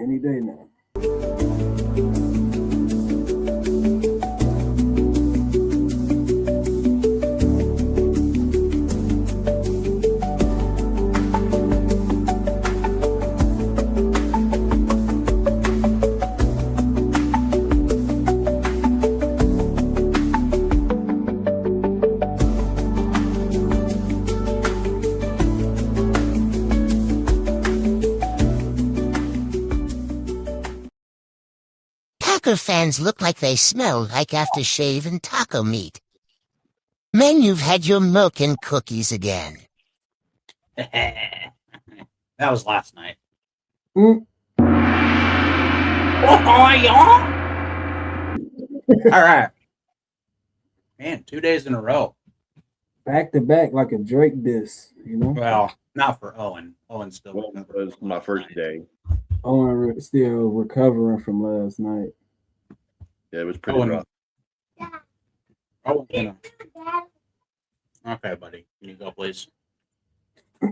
Any day now. Taco fans look like they smell like aftershave and taco meat. Man, you've had your milk and cookies again. That was last night. Mm. Oh, y'all. All right. Man, 2 days in a row. Back to back like a Drake diss, you know? Well, not for Owen. Owen's still Well, it was my first day. Owen still recovering from last night. Yeah, it was pretty Owen. rough. Owen's gonna. Okay, buddy. Can you go, please?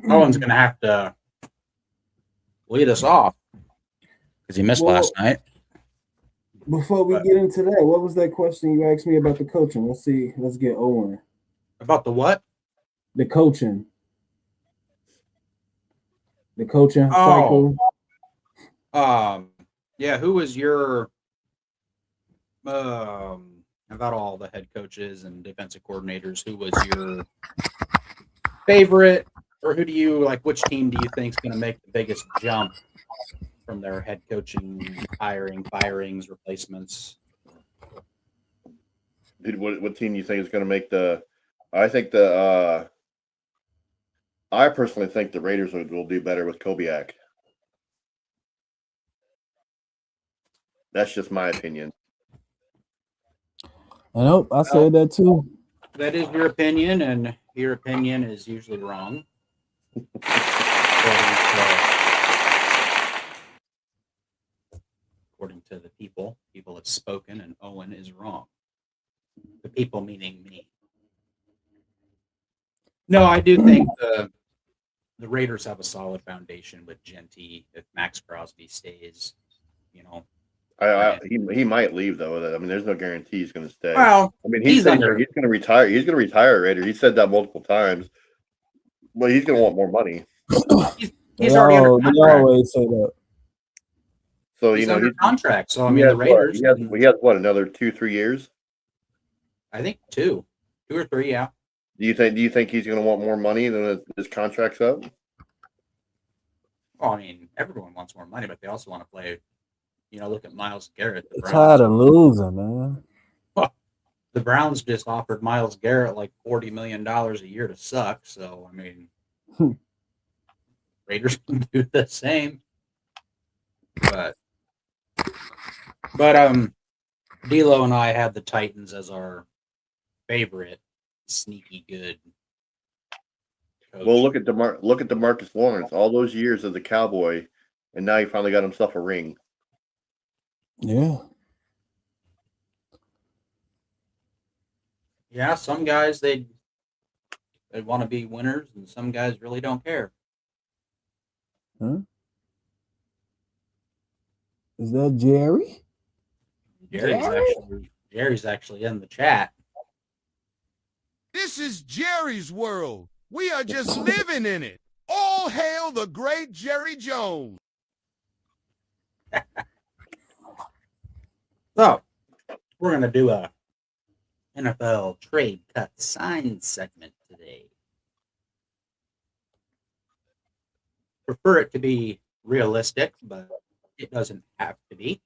Owen's going to have to lead us off because he missed last night. Before we get into that, what was that question you asked me about the coaching? Let's see. Let's get Owen. About the what? The coaching. The coaching cycle. Yeah, who was your about all the head coaches and defensive coordinators, who was your favorite, or who do you like, which team do you think is going to make the biggest jump from their head coaching, hiring, firings, replacements? Dude, what team do you think is going to make the? I think I personally think the Raiders will do better with Kubiak. That's just my opinion. I know. I said that too. That is your opinion, and your opinion is usually wrong. According to the people have spoken, and Owen is wrong. The people meaning me. No, I do think the Raiders have a solid foundation with Genty. If Max Crosby stays, you know. He might leave though. I mean, there's no guarantee he's going to stay. Well, I mean, he's going to retire. He's going to retire, Raider. He said that multiple times. Well, he's going to want more money. He's already under contract. They always say that. So he's under contract. So I mean, the Raiders. He has what, another 2-3 years? I think 2 or 3. Yeah. Do you think he's going to want more money than his contract's up? Well, I mean, everyone wants more money, but they also want to play. You know, look at Myles Garrett. Tired of losing, man. Well, the Browns just offered Myles Garrett like $40 million a year to suck. So I mean, Raiders can do the same. But D'Lo and I had the Titans as our favorite sneaky good coach. Well, look at DeMarcus Lawrence. All those years as a Cowboy, and now he finally got himself a ring. Yeah. Yeah, some guys they want to be winners, and some guys really don't care. Huh? Is that Jerry? Jerry's actually in the chat. This is Jerry's world. We are just living in it. All hail the great Jerry Jones. So, we're going to do a NFL trade cut sign segment today. Prefer it to be realistic, but it doesn't have to be.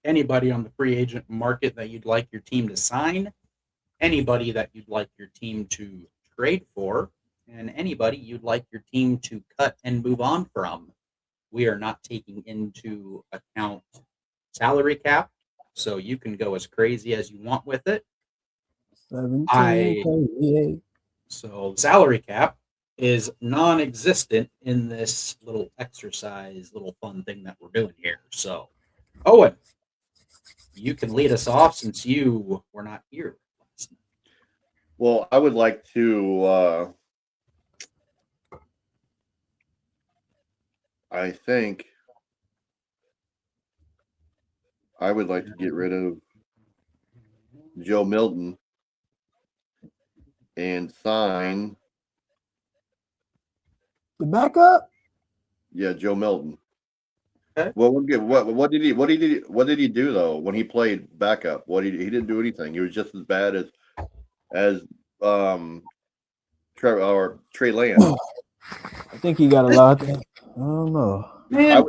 Anybody on the free agent market that you'd like your team to sign, anybody that you'd like your team to trade for, and anybody you'd like your team to cut and move on from. We are not taking into account salary cap, so you can go as crazy as you want with it. So salary cap is non-existent in this little exercise, little fun thing that we're doing here. So, Owen, you can lead us off since you were not here last night. Well, I would like to I think I would like to get rid of Joe Milton and sign, The backup? yeah, Joe Milton. Okay. Well, what did he do though when he played backup? He didn't do anything. He was just as bad as Trey Lance. I think he got a lot. I don't know. Man,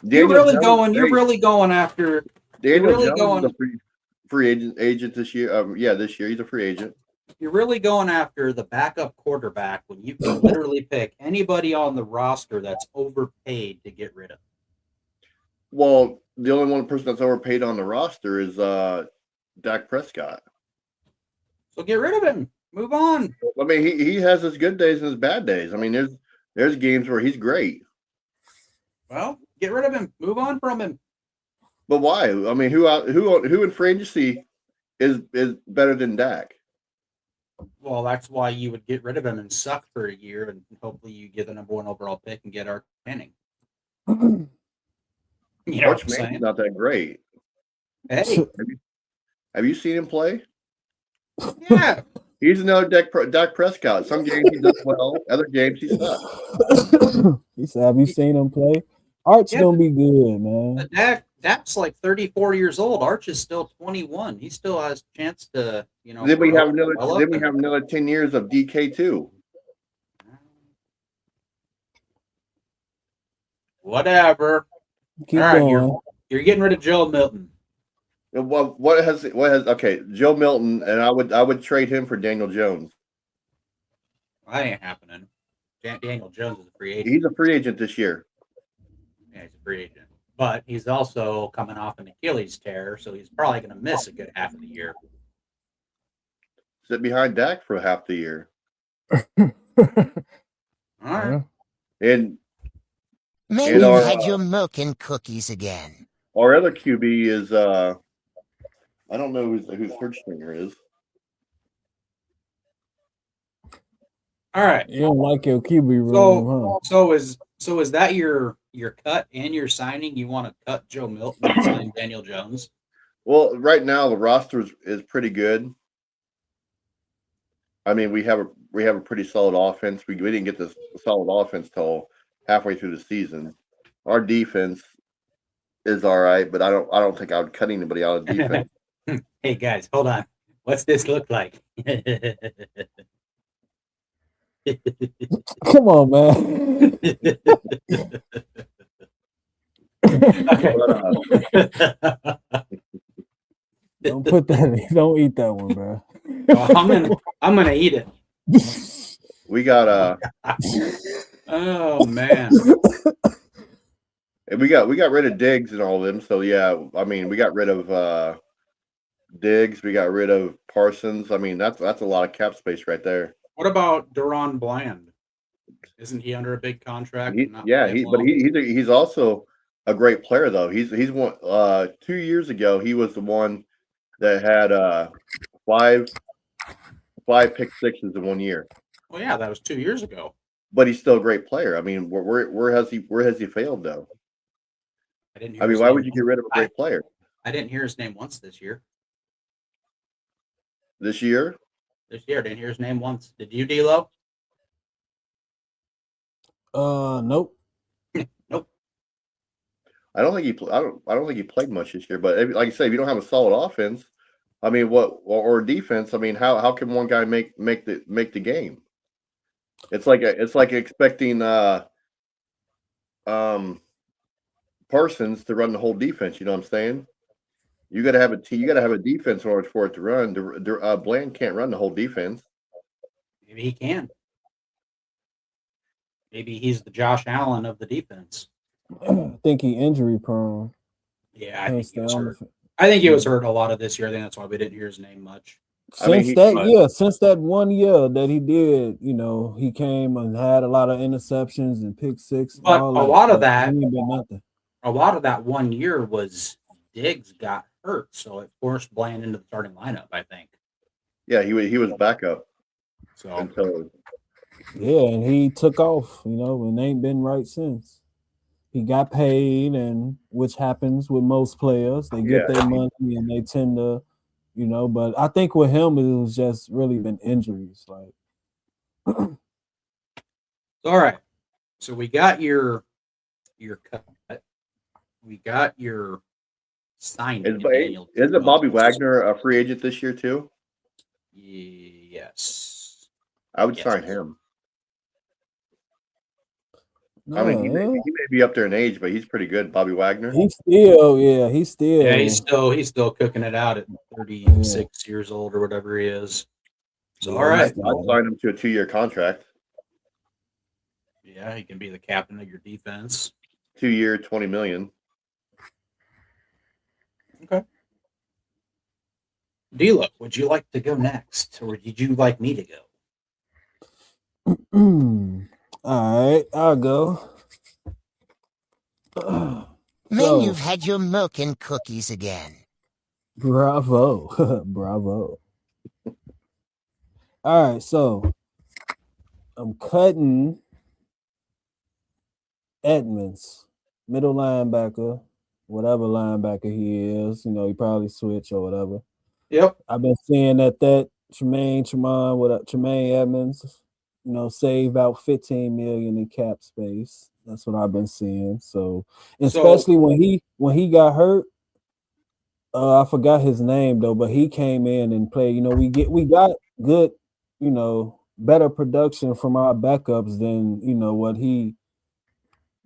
you're Daniel really going after. Daniel really Jones going- is a free agent this year. This year he's a free agent. You're really going after the backup quarterback when you can literally pick anybody on the roster that's overpaid to get rid of. Well, the only one person that's overpaid on the roster is Dak Prescott. So get rid of him. Move on. I mean, he has his good days and his bad days. I mean, there's games where he's great. Well, get rid of him. Move on from him. But why? I mean, who in free agency is better than Dak? Well, that's why you would get rid of him and suck for a year, and hopefully you get the number 1 overall pick and get Arch Manning. You know Arch what I'm Manning's saying? not that great. Hey, Have you seen him play? yeah. He's another Dak Prescott. Some games he does well, other games he sucks. He said, "Have you seen him play? Arch Yeah. gonna be good, man." But Dak's like 34 years old. Arch is still 21. He still has a chance to, Then we have another. develop Then we and- have another 10 years of DK too. Whatever. Keep All right, going. You're getting rid of Joe Milton. What has okay? Joe Milton, and I would trade him for Daniel Jones. That ain't happening. Daniel Jones is a free agent. He's a free agent this year. Yeah, he's a free agent. But he's also coming off an Achilles tear, so he's probably going to miss a good half of the year. Sit behind Dak for half the year, All right. and Man, And you our, had your milk and cookies again. our other QB is I don't know who's third stringer is. All right. You don't like your QB room, So is that your cut and your signing? You want to cut Joe Milton and sign Daniel Jones? Well, right now the roster is pretty good. I mean, we have a pretty solid offense. We didn't get this solid offense till halfway through the season. Our defense is all right, but I don't think I would cut anybody out of defense. Hey guys, hold on. What's this look like? huh? Come on, man. But, Don't put that. Don't eat that one, bro. I'm gonna eat it. we got Oh man. we got rid of Diggs and all of them. So yeah, I mean, we got rid of Diggs. We got rid of Parsons. I mean, that's a lot of cap space right there. What about Duron Bland? Isn't he under a big contract? He's also a great player though. He's one 2 years ago. He was the one that had five pick sixes in 1 year. Well, yeah, that was 2 years ago. But he's still a great player. I mean, where has he failed though? I didn't. Hear I mean, his why name would you get rid of a great player I didn't hear his name once this year. this year? This year, I didn't hear his name once. Did you, D-Lo? Nope. Nope. I don't think I don't think he played much this year. But like I say, if you don't have a solid offense, I mean, or defense? I mean, how can one guy make the game? It's like expecting Parsons to run the whole defense. You know what I'm saying? You got to have a defense in order for it to run. Bland can't run the whole defense. Maybe he can. Maybe he's the Josh Allen of the defense. I think he injury prone. Yeah, I Can't think he stay was on hurt. the- I think he was hurt a lot of this year. I think that's why we didn't hear his name much. I mean, Since that 1 year that he did, he came and had a lot of interceptions and pick six. But all a lot of that- he ain't been nothing. A lot of that 1 year was Diggs got hurt, so it forced Bland into the starting lineup, I think. Yeah, he was backup So until Yeah, and he took off, and ain't been right since. he got paid, and which happens with most players. They get Yeah. their money and they tend to, but I think with him it was just really been injuries. Like All right. So we got your cut. We got your signing. in Daniel Isn't Bobby Jones. Wagner a free agent this year too? Yes. I would Yes. sign him. no, I mean, he may be up there in age, but he's pretty good, Bobby Wagner. he's still he's still cooking it out at 36 years old or whatever he is. So Yeah, all right. I'd sign him to a 2-year contract. Yeah, he can be the captain of your defense. 2-year, $20 million. Okay. D-Lo, would you like to go next, or did you like me to go? All right, I'll go. Man, you've had your milk and cookies again. Bravo. Bravo. All right, so I'm cutting Edmonds, middle linebacker, whatever linebacker he is. He probably switch or whatever. Yep. I've been seeing that Tremaine Edmonds, save about $15 million in cap space. That's what I've been seeing. So especially when he got hurt, I forgot his name though, but he came in and played. We got good, better production from our backups than what he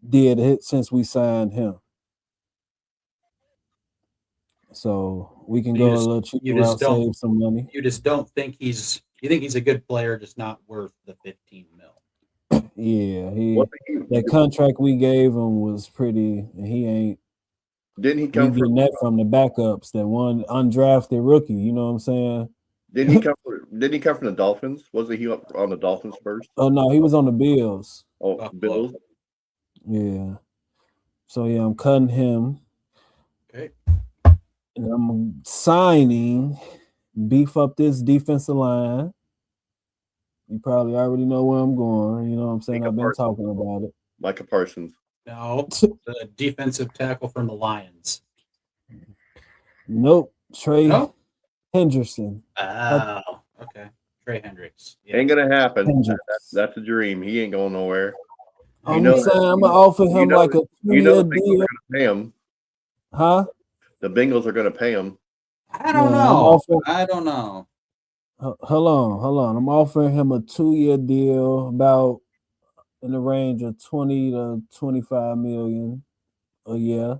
did since we signed him. So we can go a little cheaper route, save some money. You just don't think you think he's a good player, just not worth the 15 mil. Yeah, that contract we gave him was pretty, and he ain't. Didn't he come from that from the backups? That one undrafted rookie. You know what I'm saying? Didn't he come from the Dolphins? Wasn't he up on the Dolphins first? Oh no, he was on the Bills. Oh, Bills. Yeah. So yeah, I'm cutting him. Okay. And I'm signing, beef up this defensive line. You probably already know where I'm going. You know what I'm saying? I've been talking about it. Micah Parsons. No, the defensive tackle from the Lions. Nope. Trey Henderson. Oh, okay. Trey Hendricks. Yeah. Ain't gonna happen. That's a dream. He ain't going nowhere. I'm saying I'm gonna offer him like a 2-year deal. Pay him. Huh? The Bengals are gonna pay him. I don't know. I don't know. Hold on. I'm offering him a 2-year deal, about in the range of 20 to 25 million a year.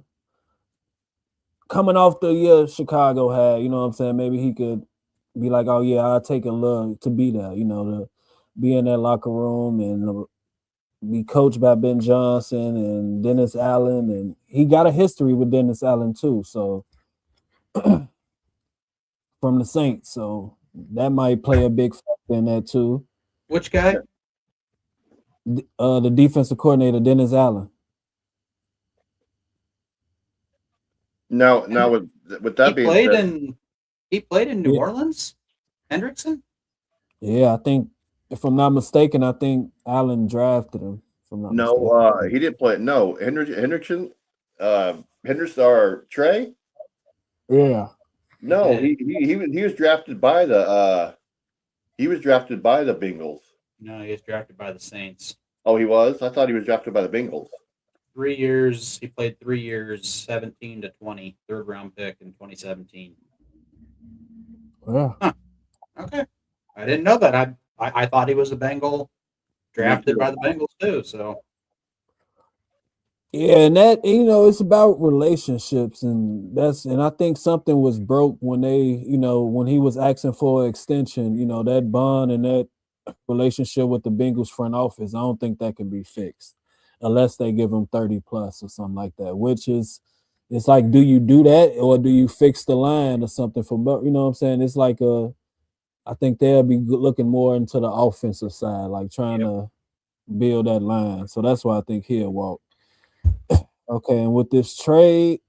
Coming off the year Chicago had, you know what I'm saying? Maybe he could be like, oh yeah, I'll take a look to be there, to be in that locker room and be coached by Ben Johnson and Dennis Allen, and he got a history with Dennis Allen too. So from the Saints, so that might play a big factor in that too. Which guy? The defensive coordinator, Dennis Allen. Now with that being said, he played in New Orleans, Hendrickson? Yeah, I think if I'm not mistaken, I think Allen drafted him. He didn't play. No, Hendrickson, Henderson, Trey. Yeah. No, he was drafted by the Bengals. No, he was drafted by the Saints. Oh, he was? I thought he was drafted by the Bengals. 3 years. He played 3 years, 17 to 20, third round pick in 2017. Yeah. Huh. Okay. I didn't know that. I thought he was a Bengal, drafted by the Bengals too. So. Yeah, and that it's about relationships, and I think something was broke when when he was asking for an extension. That bond and that relationship with the Bengals front office. I don't think that can be fixed unless they give him 30 plus or something like that. It's like, do you do that or do you fix the line or something for? You know what I'm saying? It's like I think they'll be looking more into the offensive side, like trying to build that line. So that's why I think he'll walk. Okay, and with this trade,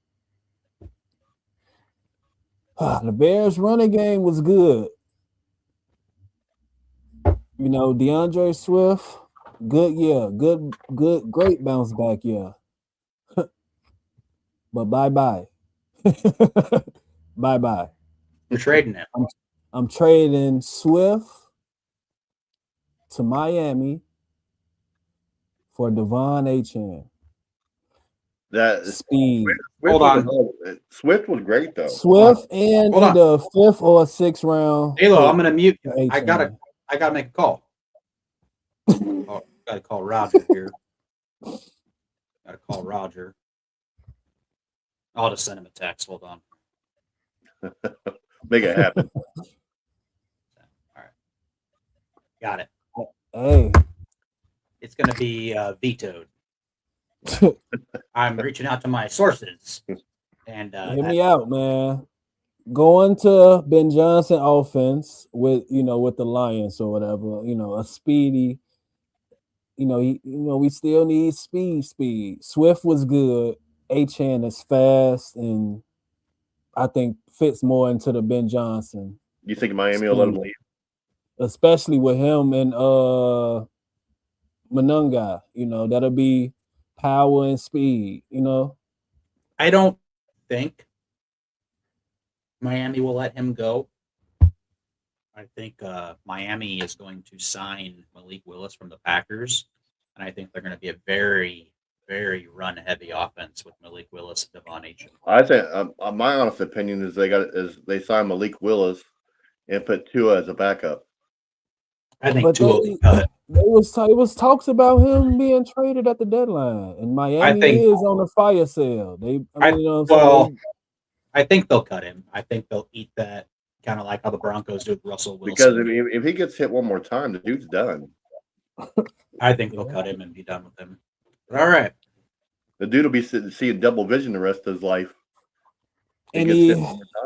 the Bears' running game was good. DeAndre Swift, good year, great bounce back year. But bye. Bye. You're trading him. I'm trading Swift to Miami for Devon Achane. That Speed. Hold on. Swift was great though. Swift and Hold on. either a 5th or a 6th round. Halo, I'm pick gonna mute you. for I Achane. gotta make a call. Oh, gotta call Roger here. Gotta call Roger. I'll just send him a text. Hold on. Make it happen. All right. Got it. Hey. It's gonna be vetoed. I'm reaching out to my sources, and Hear me out, man. Going to Ben Johnson offense with with the Lions or whatever, a speedy. We still need speed. Swift was good. Achane is fast, and I think fits more into the Ben Johnson, You think Miami will let him leave? especially with him and Monunga. That'll be power and speed. I don't think Miami will let him go. I think Miami is going to sign Malik Willis from the Packers, and I think they're going to be a very, very run-heavy offense with Malik Willis and Devon Achane. I think my honest opinion is they signed Malik Willis and put Tua as a backup. I think But Tua will be cut. it was talks about him being traded at the deadline, and Miami think- is on a fire sale. I think they'll cut him. I think they'll eat that, kind of like how the Broncos do with Russell Wilson. Because if he gets hit one more time, the dude's done. I think they'll cut him and be done with him. But all right. The dude will be seeing double vision the rest of his life. Any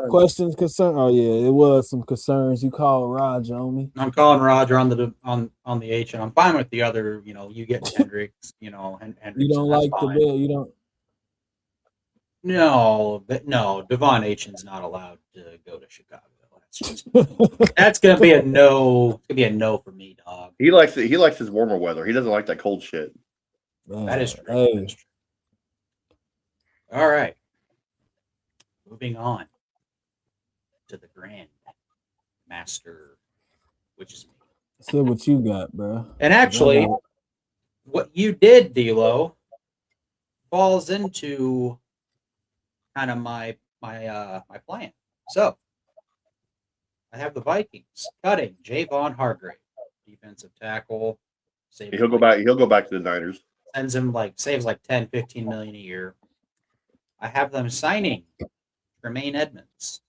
questions, concern? Oh yeah, it was some concerns. You called Roger on me. I'm calling Roger on the H, and I'm fine with the other. You get Hendricks. Hendricks. You don't like the bill. You don't. No, Devon Achane's not allowed to go to Chicago. That's gonna be a no. It's gonna be a no for me, dog. He likes his warmer weather. He doesn't like that cold shit. Man, That is true. hey. That is true. All right. Moving on to the Grand Master, which is me. Say what you got, bro. And actually, what you did, D'Lo, falls into kind of my plan. So I have the Vikings cutting Javon Hargrave, defensive tackle. He'll go back. He'll go back to the Niners. Sends him saves 10, 15 million a year. I have them signing Tremaine Edmonds.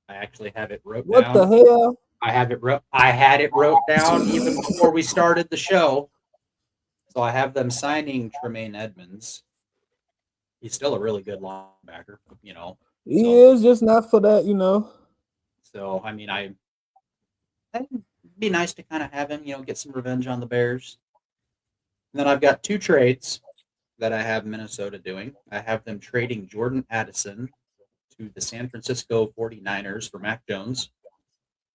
I actually have it wrote down. What the hell? I had it wrote down even before we started the show. So I have them signing Tremaine Edmonds. He's still a really good linebacker, He is just not for that, So I mean, it'd be nice to kind of have him, get some revenge on the Bears. And then I've got two trades that I have Minnesota doing. I have them trading Jordan Addison to the San Francisco 49ers for Mac Jones.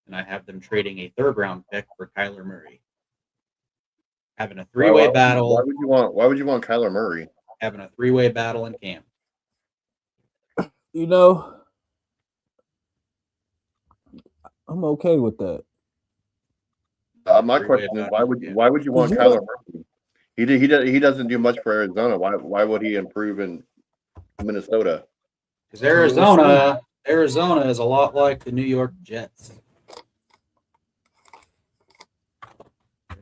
And I have them trading a third-round pick for Kyler Murray. Having a three-way battle. Why would you want Kyler Murray? Having a three-way battle in camp. I'm okay with that. My question is, why would you want Kyler Murray? He doesn't do much for Arizona. Why would he improve in Minnesota? Because Arizona is a lot like the New York Jets.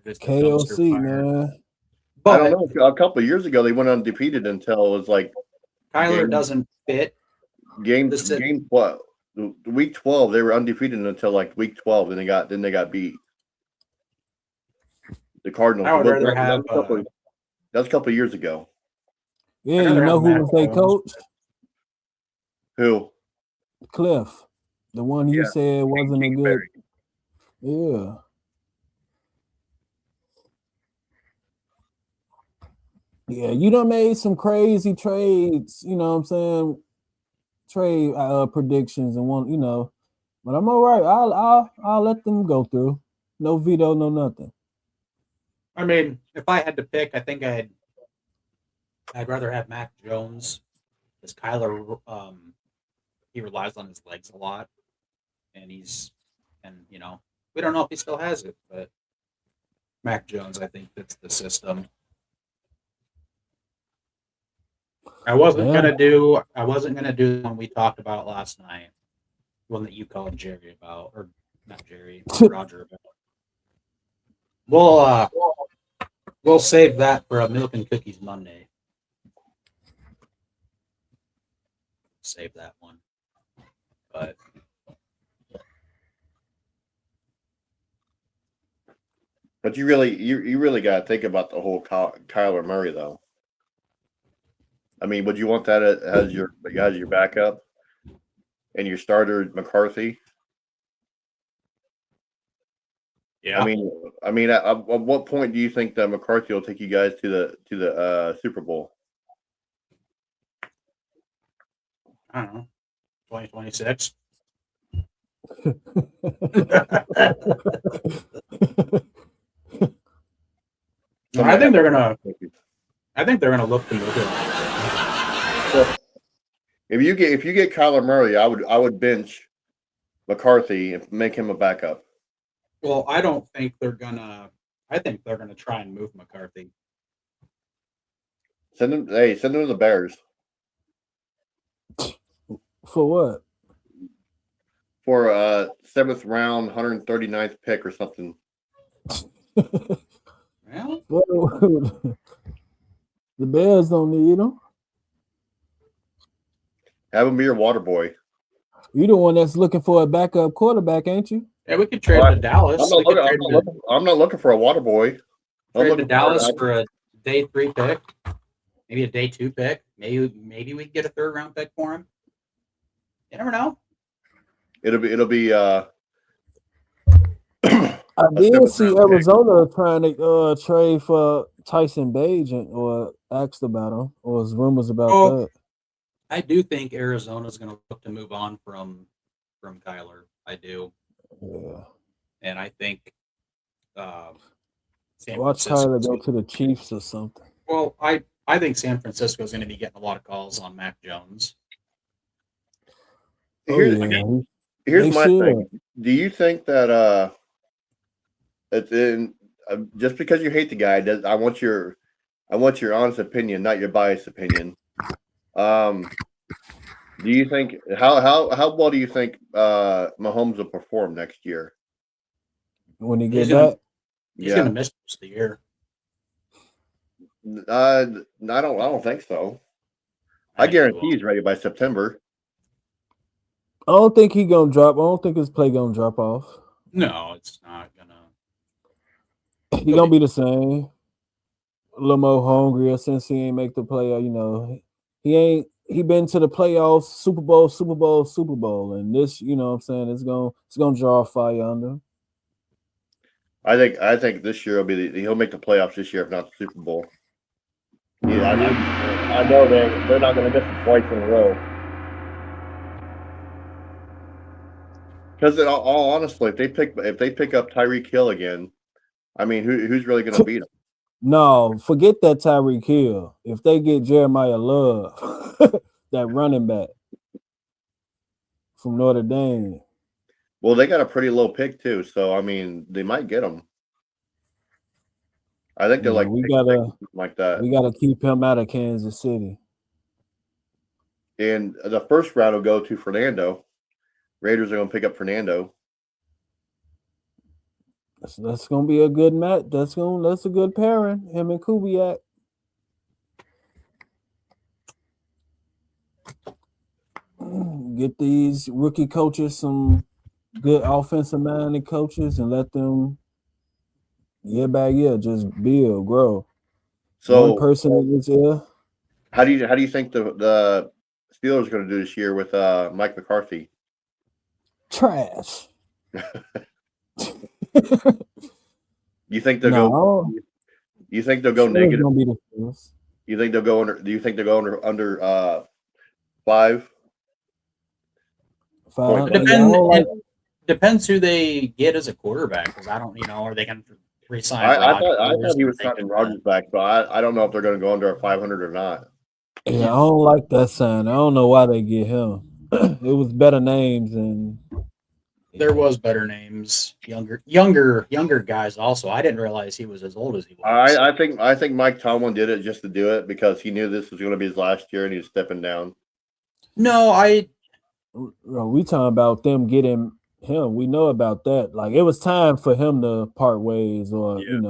KOC, man. But I don't know. A couple of years ago, they went undefeated until it was like Kyler doesn't fit. Week 12, they were undefeated until like week 12, then they got beat. The Cardinals. I would rather have. That's a couple of years ago. Yeah, you know who was their coach? Who? Cliff, the one you said wasn't a good. Yeah. Yeah, you done made some crazy trades, you know what I'm saying? Trade predictions and one, but I'm all right. I'll let them go through. No veto, no nothing. I mean, if I had to pick, I think I'd rather have Mac Jones Because Kyler, he relies on his legs a lot, and we don't know if he still has it, but Mac Jones, I think, fits the system. I wasn't gonna do the one we talked about last night, the one that you called Jerry about, or not Jerry, Roger about. We'll save that for a Milk and Cookies Monday. Save that one, But you really got to think about the whole Kyler Murray though. I mean, would you want that as your backup and your starter McCarthy? Yeah. I mean, at what point do you think that McCarthy will take you guys to the Super Bowl? I don't know, 2026. I think they're gonna look to move it. If you get Kyler Murray, I would bench McCarthy and make him a backup. Well, I don't think they're gonna. I think they're gonna try and move McCarthy. Send him to the Bears. For what? For a 7th round, 139th pick or something. Well, the Bears don't need him. Have him be your water boy. You the one that's looking for a backup quarterback, ain't you? yeah, we could trade to Dallas. I'm not looking for a water boy. Trade to Dallas for a day 3 pick, maybe a day 2 pick. Maybe we can get a 3rd round pick for him. You never know. It'll be. I did see Arizona trying to trade for Tyson Bagent, or asked about him, or was rumors about that. I do think Arizona's going to look to move on from Kyler. I do. Yeah. And I think Watch Kyler go to the Chiefs or something. Well, I think San Francisco is going to be getting a lot of calls on Mac Jones. Here's my thing. Do you think that just because you hate the guy, I want your honest opinion, not your biased opinion. Do you think how well do you think Mahomes will perform next year when he gets back? He's going to miss most of the year. I don't think so. I guarantee he's ready by September. I don't think he's gonna drop. I don't think his play gonna drop off. No, it's not gonna. He gonna be the same. A little more hungrier since he ain't make the play. He been to the playoffs, Super Bowl, and this, what I'm saying, it's gonna draw fire under him. I think this year he'll make the playoffs this year, if not the Super Bowl. Yeah, I know they're not going to miss it twice in a row. Because in all honestly, if they pick up Tyreek Hill again, I mean, who's really going to beat him? No, forget that Tyreek Hill. If they get Jeremiah Love, that running back from Notre Dame. Well, they got a pretty low pick too, so I mean, they might get him. I think they're we gotta keep him out of Kansas City. And the first round will go to Fernando. Raiders are going to pick up Fernando. That's going to be a good match. That's a good pairing. Him and Kubiak. Get these rookie coaches some good offensive minded coaches and let them year by year just build, grow. So one person in this year. How do you think the Steelers are going to do this year with Mike McCarthy? Trash. You think they'll go? You think they'll go negative? You think they'll go under? Do you think they'll go under 5? It depends who they get as a quarterback. Because I don't, are they going to resign? I thought he was signing Rodgers back, but I don't know if they're going to go under a 500 or not. Yeah, I don't like that sign. I don't know why they get him. It was better names and There was better names, younger guys. Also, I didn't realize he was as old as he was. I think Mike Tomlin did it just to do it because he knew this was going to be his last year and he was stepping down. No, we talking about them getting him. We know about that. Like it was time for him to part ways, or it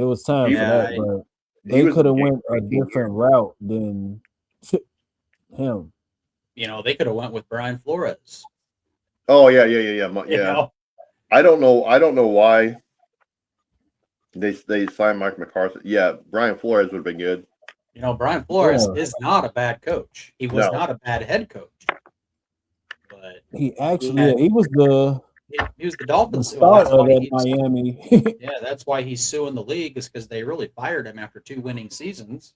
was time for Yeah, that. But He they was could have in went a 18 years. different route than him. they could have went with Brian Flores. Oh yeah. You know? I don't know why they signed Mike McCarthy. Yeah, Brian Flores would have been good. Brian Flores Yeah. is not a bad coach. He was No. not a bad head coach, but He actually, he was the he was the Dolphins. start That's of why that he's, Miami. that's why he's suing the league, is because they really fired him after 2 winning seasons.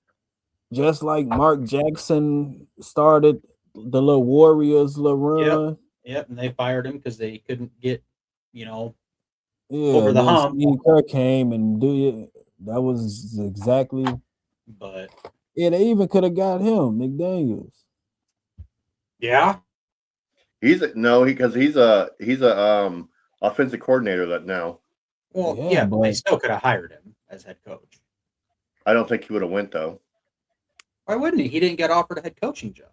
Just like Mark Jackson started the little Warriors little run. Yep, and they fired him because they couldn't get, Yeah, over the then hump. Steve Kerr came and do it. That was exactly. But Yeah, they even could have got him, McDaniels. yeah, He's a offensive coordinator that now. well, Yeah, but they but- still could have hired him as head coach. I don't think he would have went though. Why wouldn't he? He didn't get offered a head coaching job.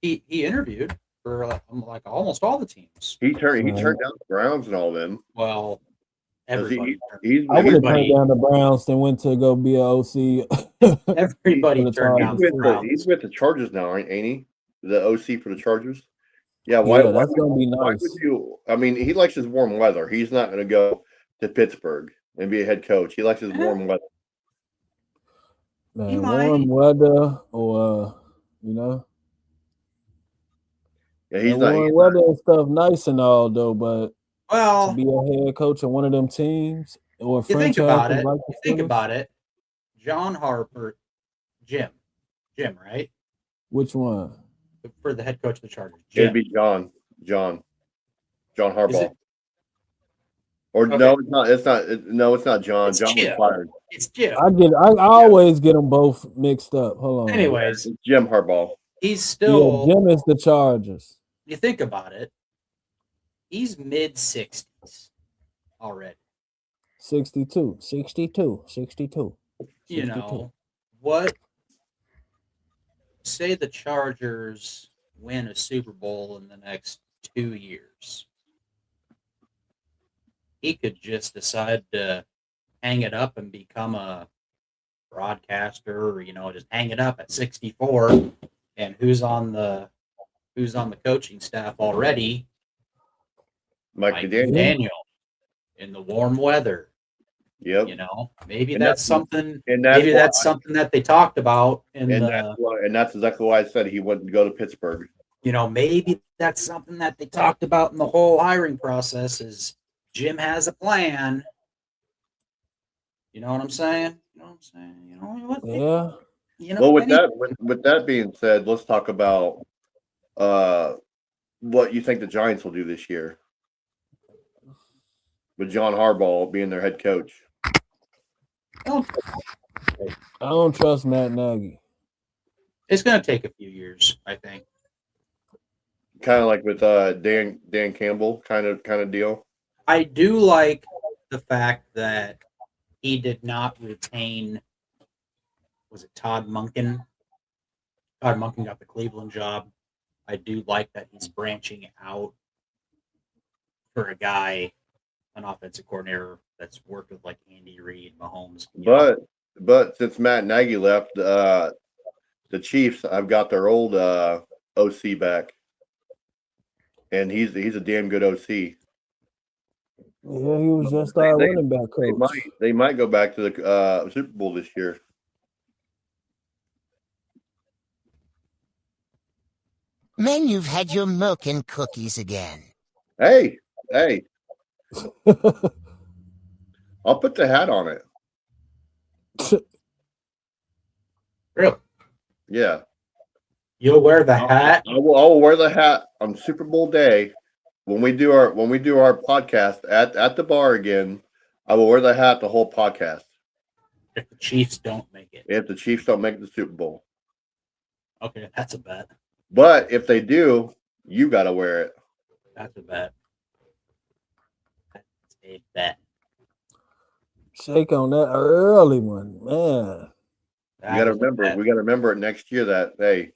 He interviewed for like almost all the teams. He turned Right. down the Browns and all them. Well, 'Cause everybody, I would have turned everybody, down the Browns and went to go be a OC. everybody For the turned down Chargers. the Browns. He's with the Chargers now, ain't he? The OC for the Chargers. Yeah, why? Yeah, that's gonna be Why nice. would you? I mean, he likes his warm weather. He's not going to go to Pittsburgh and be a head coach. He likes his warm weather. Man, might. warm weather or you know, Yeah, he's that not. warm He's weather and stuff nice and all though, but to Well, be a head coach of one of them teams or you think franchise about it. like You the think Steelers, about it. John Harper, Jim, right? which one? For the head coach of the Chargers, it'd Jim. be John Harbaugh. Is it? Or Okay. no, it's not. It's not John. It's John was Jim. fired. It's Jim. I always get them both mixed up. Hold on. Anyways, It's Jim Harbaugh. he's Yeah, still. Jim is the Chargers. You think about it. He's mid-60s already. 62. You know what? Say the Chargers win a Super Bowl in the next 2 years. He could just decide to hang it up and become a broadcaster, or just hang it up at 64. And who's on the coaching staff already? Mike Mike McDaniel. Daniel in the warm weather. Yep. Maybe And that's that's- something. And that's Maybe why, that's something that they talked about in and the. that's exactly why I said he wouldn't go to Pittsburgh. Maybe that's something that they talked about in the whole hiring process. Is Jim has a plan. You know what I'm saying? What? Yeah. Well, with that being said, let's talk about what you think the Giants will do this year with John Harbaugh being their head coach. I don't trust Matt Nagy. It's going to take a few years, I think. Kind of like with Dan Campbell kind of deal. I do like the fact that he did not retain. Was it Todd Monken? Todd Monken got the Cleveland job. I do like that he's branching out for a guy, an offensive coordinator that's worked with like Andy Reid, Mahomes. But since Matt Nagy left, the Chiefs have got their old OC back, and he's a damn good OC. Yeah, he was just our running back coach. They might go back to the Super Bowl this year. Men, you've had your milk and cookies again. Hey, I'll put the hat on it. Really? Yeah, You'll wear the hat? I will wear the hat on Super Bowl day when we do our podcast at the bar again. I will wear the hat the whole podcast. If the Chiefs don't make it. if the Chiefs don't make the Super Bowl. Okay, that's a bet. But if they do, you got to wear it. That's a bet. That's a bet. Shake on that early one, man. You got to remember. We got to remember it next year that hey,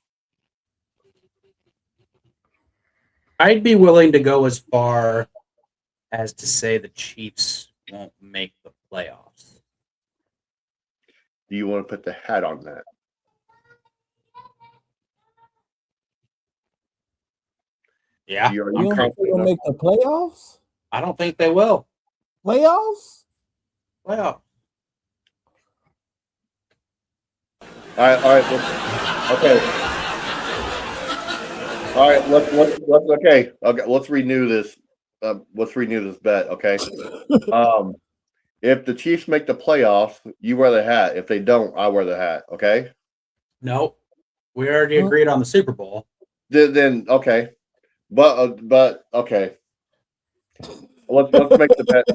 I'd be willing to go as far as to say the Chiefs won't make the playoffs. do you want to put the hat on that? Yeah, You You don't think they'll make the playoffs? I don't think they will. Playoffs? Playoff. All right. Okay. All right. Let's okay. Let's renew this. Let's renew this bet. Okay. If the Chiefs make the playoffs, you wear the hat. If they don't, I wear the hat. Okay. No, we already agreed on the Super Bowl. Then okay, but okay. Let's make the bet.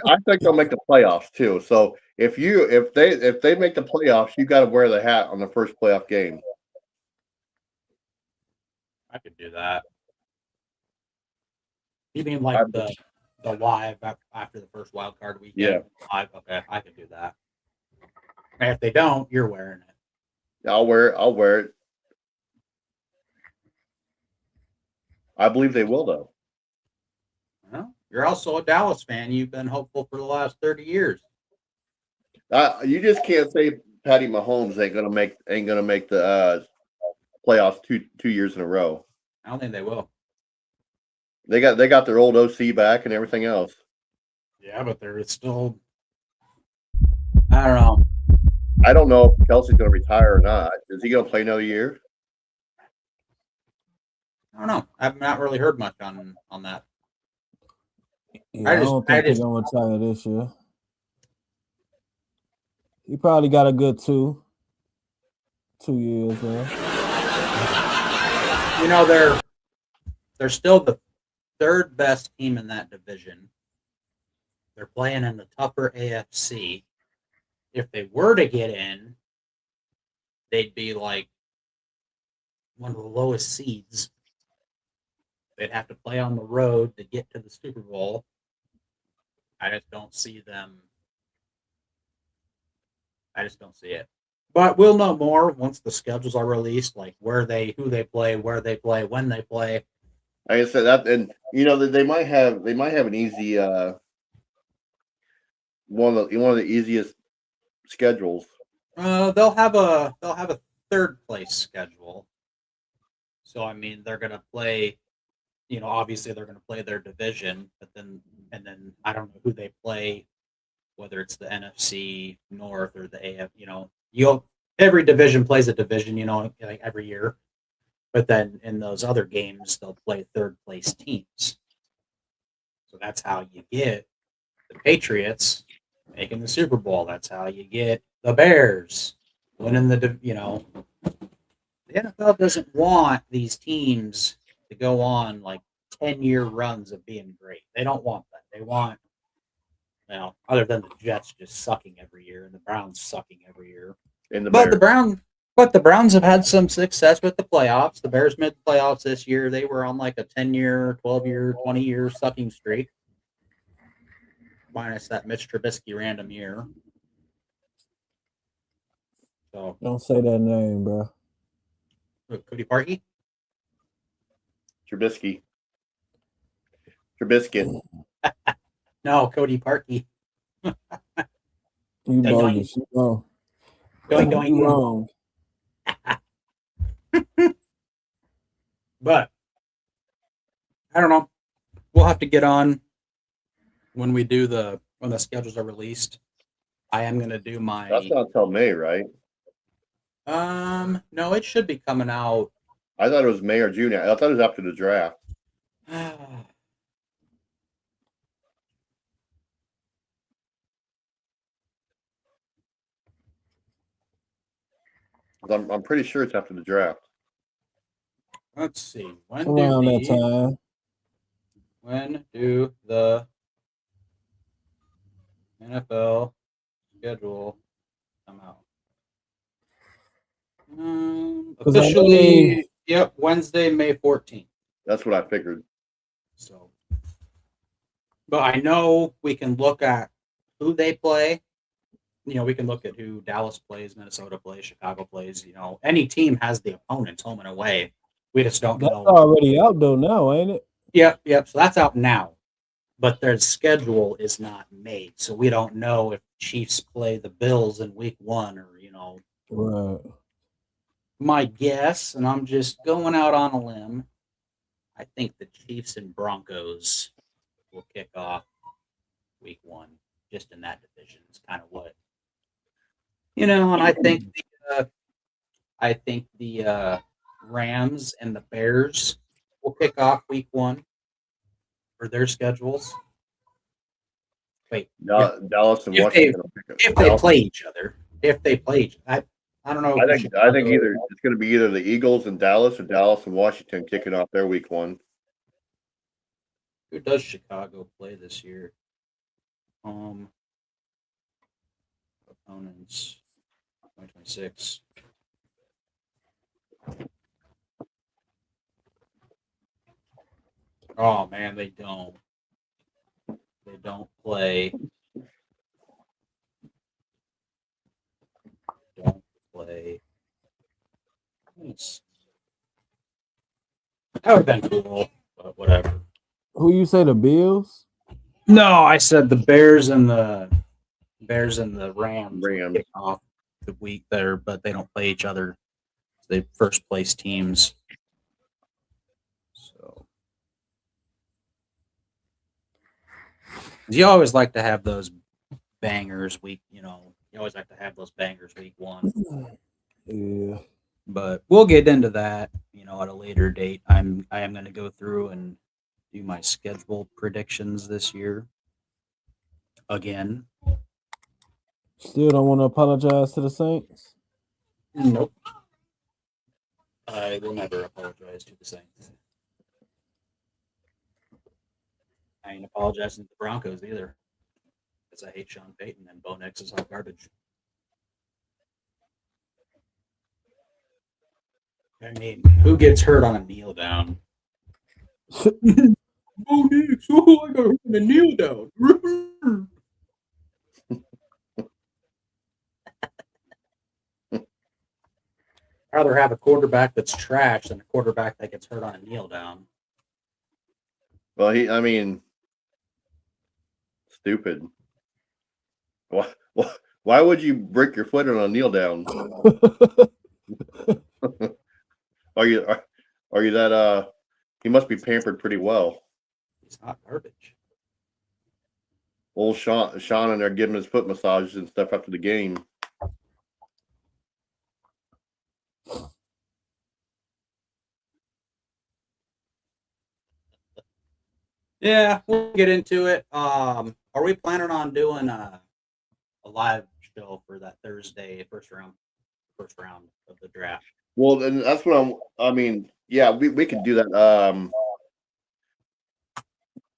I think they'll make the playoffs too. So if they make the playoffs, you got to wear the hat on the first playoff game. I could do that. You mean like the live after the first wild card weekend? Yeah. Live? Okay, I could do that. And if they don't, you're wearing it. I'll wear it. I believe they will though. Well, you're also a Dallas fan. You've been hopeful for the last 30 years. You just can't say Patty Mahomes ain't gonna make the playoffs two years in a row. I don't think they will. They got their old OC back and everything else. Yeah, but there is still. I don't know. I don't know if Kelsey's gonna retire or not. Is he gonna play another year? I don't know. I've not really heard much on that. Yeah, I don't think they're gonna retire this year. He probably got a good 2 years left. You know, they're still the third best team in that division. They're playing in the tougher AFC. If they were to get in, they'd be like one of the lowest seeds. They'd have to play on the road to get to the Super Bowl. I just don't see them. I just don't see it. But we'll know more once the schedules are released, like who they play, where they play, when they play. Like I said, that and you know they might have an easy one of the easiest schedules. They'll have a third place schedule. So I mean, they're gonna play. You know, obviously they're gonna play their division, but then I don't know who they play, whether it's the NFC North or the AF. You know, every division plays a division. You know, like every year. But then in those other games, they'll play third place teams. So that's how you get the Patriots making the Super Bowl. That's how you get the Bears winning the. You know, the NFL doesn't want these teams to go on like 10-year runs of being great. They don't want that. They want, you know, other than the Jets just sucking every year and the Browns sucking every year. But the Browns have had some success with the playoffs. The Bears made the playoffs this year. They were on like a 10-year, 12-year, 20-year sucking streak. Minus that Mitch Trubisky random year. So don't say that name, bro. Cody Parkey? Trubisky. No, Cody Parkey. You bogus. You wrong. You wrong. But I don't know. We'll have to get on when the schedules are released. I am gonna do my. That's not until May, right? No, it should be coming out. I thought it was May or June. I thought it was after the draft. I'm pretty sure it's after the draft. Let's see. Around that time. When do the NFL schedule come out? 'Cause I know Officially, yep, Wednesday, May 14th. That's what I figured. So, but I know we can look at who they play. You know, we can look at who Dallas plays, Minnesota plays, Chicago plays. You know, any team has the opponents home and away. We just don't that's know. already out though now, ain't it? Yep. So that's out now, but their schedule is not made, so we don't know if Chiefs play the Bills in Week 1 or Right. My guess, and I'm just going out on a limb. I think the Chiefs and Broncos will kick off Week 1, just in that division. It's kind of what and I think the Rams and the Bears will kick off Week 1 for their schedules. Wait, Dallas and If Washington. if they play each other, I don't know. I think either it's going to be either the Eagles and Dallas or Dallas and Washington kicking off their Week 1. Who does Chicago play this year? Opponents 2026. Oh man, they don't. They don't play. Don't play. Nice. That would have been cool, but whatever. Who you say the Bills? No, I said the Bears and the Rams Rams. kick off the week there, but they don't play each other. They first place teams. So you always like to have those bangers week. You always like to have those bangers Week 1. Yeah. But we'll get into that, at a later date. I am going to go through and do my schedule predictions this year. Again. Still don't want to apologize to the Saints? Nope. I will never apologize to the Saints. I ain't apologizing to the Broncos either, because I hate Sean Payton and Bo Nix is hot garbage. I mean, who gets hurt on a kneel down? Bo Nix, I got hurt on a kneel down. I'd rather have a quarterback that's trash than a quarterback that gets hurt on a kneel down. Well, stupid. Why would you break your foot on a kneel down? Are you that he must be pampered pretty well. He's hot garbage. Old Sean and they're giving his foot massages and stuff after the game. Yeah, we'll get into it. Are we planning on doing a live show for that Thursday first round of the draft? Well, then that's what yeah, we could do that.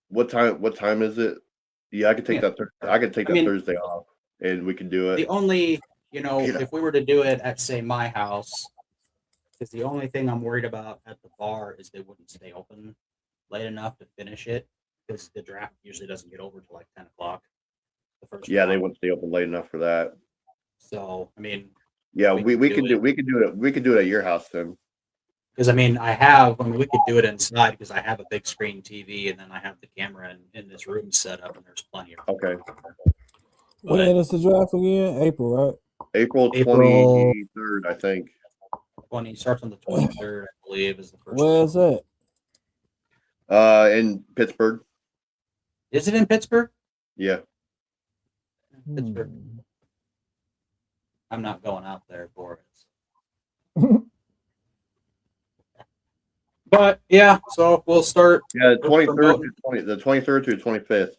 What time is it? Yeah, I could take that. I could take that Thursday off, and we can do it. The only, if we were to do it at, say, my house, because the only thing I'm worried about at the bar is they wouldn't stay open late enough to finish it, because the draft usually doesn't get over till like 10 o'clock. Yeah, they wouldn't stay open late enough for that. So, yeah, we could do it at your house then. Because we could do it inside because I have a big screen TV and then I have the camera in this room set up and there's plenty of room. Okay. When is the draft again? April, right? April 23rd, I think. 20 starts on the 23rd, I believe, is the first. Where is that? In Pittsburgh. Is it in Pittsburgh? Yeah. Pittsburgh. I'm not going out there for it. But yeah, so we'll start. Yeah, the 23rd through 25th.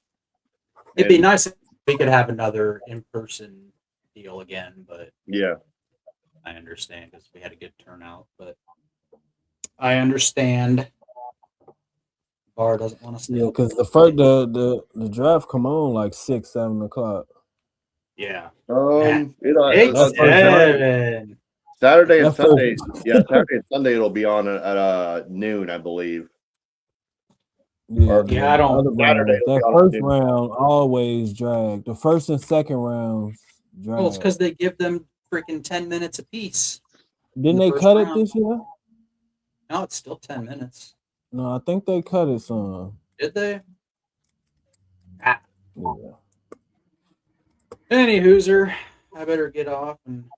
It'd be nice if we could have another in-person deal again, but yeah, I understand because we had a good turnout. But I understand. Bar doesn't want to stay. Yeah, because the draft come on like 6-7 o'clock. Yeah. 6 Saturday and That first- Sunday. Yeah, Saturday and Sunday it'll be on at noon, I believe. Yeah, Yeah, I don't- other Saturday rounds. will be That on first noon. round always drag. The first and second rounds drag. Well, it's because they give them freaking 10 minutes apiece. Didn't the they first cut it round. this year? No, it's still 10 minutes. No, I think they cut it some. Did they? Yeah. Any hooser, I better get off and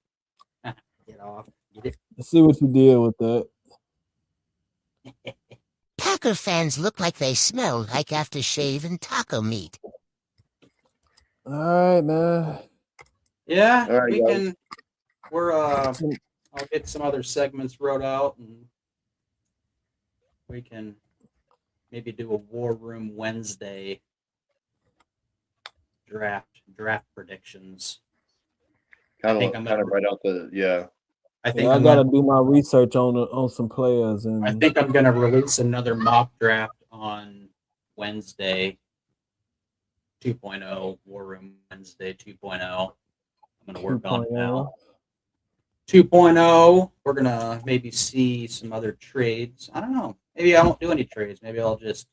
get off. Get it? Let's see what you did with that. Packer fans look like they smell like aftershave and taco meat. All right, man. Yeah, All right, we guys. can. We're I'll get some other segments wrote out, and we can maybe do a War Room Wednesday draft predictions. Kind think of I'm gonna- right out the I think Yeah, I I'm gotta gonna, do my research on some players, and I think I'm gonna release another mock draft on Wednesday 2.0, War Room Wednesday 2.0. I'm gonna work on it now. 2.0, we're gonna maybe see some other trades. I don't know. Maybe I won't do any trades. Maybe I'll just,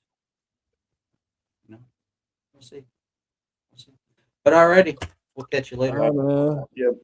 we'll see. But alrighty, we'll catch you later. All right, man. Yep.